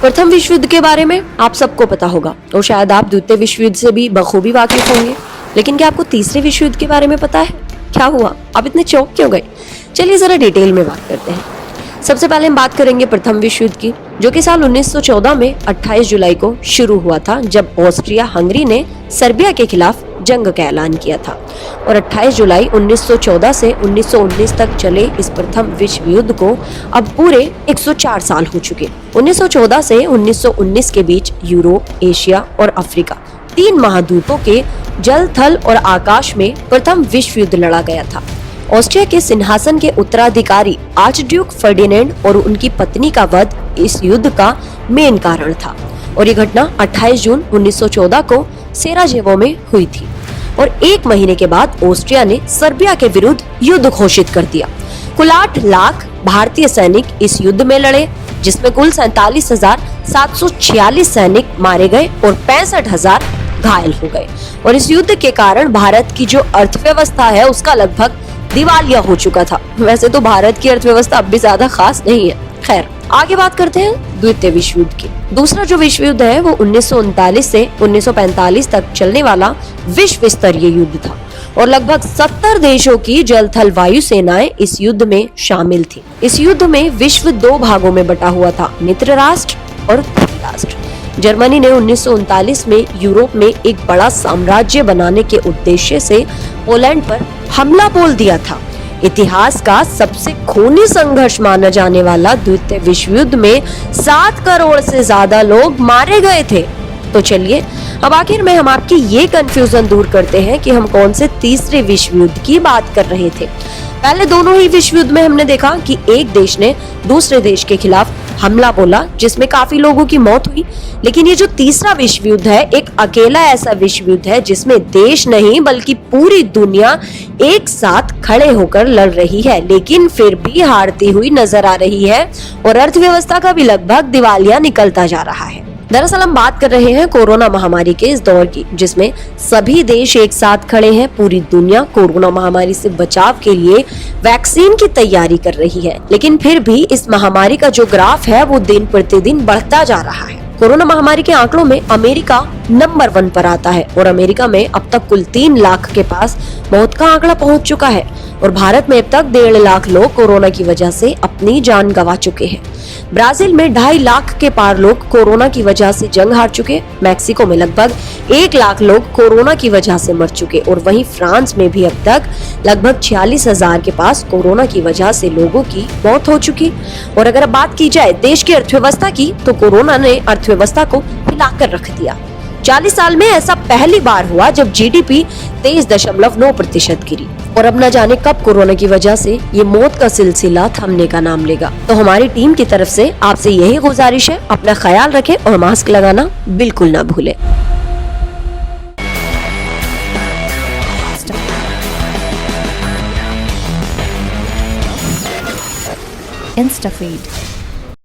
प्रथम विश्व युद्ध के बारे में आप सबको पता होगा और शायद आप द्वितीय विश्व युद्ध से भी बखूबी वाकिफ होंगे, लेकिन क्या आपको तीसरे विश्व युद्ध के बारे में पता है? क्या हुआ, आप इतने चौंक क्यों गए? चलिए जरा डिटेल में बात करते हैं। सबसे पहले हम बात करेंगे प्रथम विश्व युद्ध की, जो कि साल 1914 में 28 जुलाई को शुरू हुआ था, जब ऑस्ट्रिया हंगरी ने सर्बिया के खिलाफ जंग का ऐलान किया था। और 28 जुलाई 1914 से 1919 तक चले इस प्रथम विश्व युद्ध को अब पूरे 104 साल हो चुके। 1914 से 1919 के बीच यूरोप, एशिया और अफ्रीका 3 महाद्वीपों के जल, थल और आकाश में प्रथम विश्व युद्ध लड़ा गया था। ऑस्ट्रिया के सिंहासन के उत्तराधिकारी आर्चड्यूक फर्डिनेंड और उनकी पत्नी का वध इस युद्ध का मेन कारण था, और ये घटना 28 जून 1914 को सेराजेवो में हुई थी। और 1 महीने के बाद ऑस्ट्रिया ने सर्बिया के विरुद्ध युद्ध घोषित कर दिया। कुल 8 लाख भारतीय सैनिक इस युद्ध में लड़े, जिसमें कुल 47,746 सैनिक मारे गए और 65,000 घायल हो गए। और इस युद्ध के कारण भारत की जो अर्थव्यवस्था है उसका लगभग दिवालिया हो चुका था। वैसे तो भारत की अर्थव्यवस्था अब भी ज्यादा खास नहीं है। खैर, आगे बात करते हैं द्वितीय विश्व युद्ध की। दूसरा जो विश्व युद्ध है वो 1939 से 1945 तक चलने वाला विश्व स्तरीय युद्ध था, और लगभग 70 देशों की जल, थल, वायु सेनाएं इस युद्ध में शामिल थी। इस युद्ध में विश्व 2 भागों में बटा हुआ था, मित्र राष्ट्र और द्वीप राष्ट्र। जर्मनी ने 1939 में यूरोप में एक बड़ा साम्राज्य बनाने के उद्देश्य से पोलैंड पर हमला बोल दिया था। इतिहास का सबसे खूनी संघर्ष माना जाने वाला द्वितीय विश्व युद्ध में 7 करोड़ से ज्यादा लोग मारे गए थे। तो चलिए अब आखिर में हम आपकी ये कंफ्यूजन दूर करते हैं कि हम कौन से तीसरे विश्व युद्ध की बात कर रहे थे। पहले दोनों ही विश्व युद्ध में हमने देखा कि एक देश ने दूसरे देश के खिलाफ हमला बोला, जिसमें काफी लोगों की मौत हुई। लेकिन ये जो तीसरा विश्व युद्ध है, एक अकेला ऐसा विश्व युद्ध है जिसमें देश नहीं बल्कि पूरी दुनिया एक साथ खड़े होकर लड़ रही है, लेकिन फिर भी हारती हुई नजर आ रही है, और अर्थव्यवस्था का भी लगभग दिवालिया निकलता जा रहा है। दरअसल हम बात कर रहे हैं कोरोना महामारी के इस दौर की, जिसमें सभी देश एक साथ खड़े हैं। पूरी दुनिया कोरोना महामारी से बचाव के लिए वैक्सीन की तैयारी कर रही है, लेकिन फिर भी इस महामारी का जो ग्राफ है वो दिन प्रतिदिन बढ़ता जा रहा है। कोरोना महामारी के आंकड़ों में अमेरिका नंबर 1 पर आता है, और अमेरिका में अब तक कुल 3 लाख के पास मौत का आंकड़ा पहुंच चुका है, और भारत में अब तक 1.5 लाख लोग कोरोना की वजह से अपनी जान गंवा चुके हैं। ब्राजील में 2.5 लाख के पार लोग कोरोना की वजह से जंग हार चुके। मैक्सिको में लगभग 1 लाख लोग कोरोना की वजह से मर चुके, और वहीं फ्रांस में भी अब तक लगभग 46,000 के पास कोरोना की वजह से लोगों की मौत हो चुकी। और अगर अब बात की जाए देश की अर्थव्यवस्था की, तो कोरोना ने अर्थव्यवस्था को हिलाकर रख दिया। 40 साल में ऐसा पहली बार हुआ जब जीडीपी 23.9% गिरी, और अब न जाने कब कोरोना की वजह से ये मौत का सिलसिला थमने का नाम लेगा। तो हमारी टीम की तरफ से आपसे यही गुजारिश है, अपना ख्याल रखें और मास्क लगाना बिल्कुल ना भूलें। InstaFeed